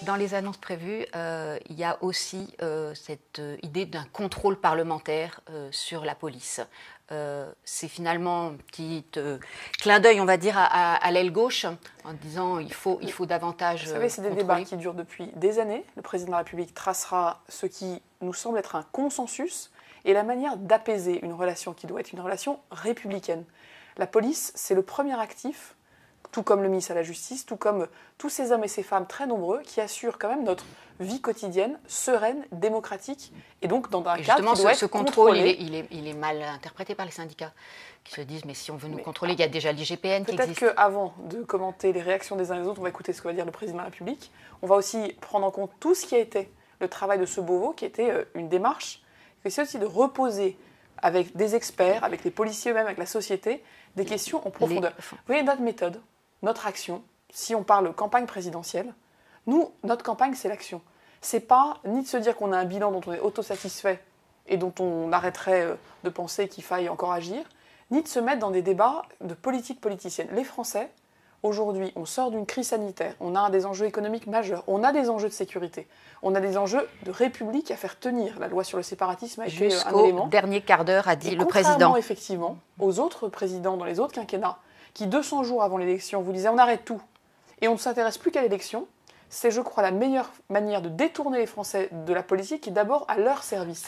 Dans les annonces prévues, il y a aussi cette idée d'un contrôle parlementaire sur la police. C'est finalement un petit clin d'œil, on va dire, à l'aile gauche, en disant il faut davantage. Vous savez, c'est des débats qui durent depuis des années. Le président de la République tracera ce qui nous semble être un consensus et la manière d'apaiser une relation qui doit être une relation républicaine. La police, c'est le premier actif, tout comme le ministre de la Justice, tout comme tous ces hommes et ces femmes très nombreux qui assurent quand même notre vie quotidienne, sereine, démocratique, et donc dans un cadre qui doit être contrôlé. Il est mal interprété par les syndicats, qui se disent mais si on veut nous contrôler, il y a déjà l'IGPN qui existe. Peut-être qu'avant de commenter les réactions des uns et des autres, on va écouter ce que va dire le président de la République. On va aussi prendre en compte tout ce qui a été le travail de ce Beauvau, qui était une démarche, qui essaie aussi de reposer avec des experts, avec les policiers eux-mêmes, avec la société, des questions en profondeur. Vous voyez, notre méthode, notre action, si on parle campagne présidentielle, nous, notre campagne, c'est l'action. C'est pas ni de se dire qu'on a un bilan dont on est autosatisfait et dont on arrêterait de penser qu'il faille encore agir, ni de se mettre dans des débats de politique politicienne. Les Français, aujourd'hui, on sort d'une crise sanitaire, on a des enjeux économiques majeurs, on a des enjeux de sécurité, on a des enjeux de république à faire tenir. La loi sur le séparatisme a été un élément. Jusqu'au dernier quart d'heure, a dit le président. Contrairement, effectivement, aux autres présidents dans les autres quinquennats, qui 200 jours avant l'élection vous disaient on arrête tout et on ne s'intéresse plus qu'à l'élection, c'est, je crois, la meilleure manière de détourner les Français de la politique et d'abord à leur service.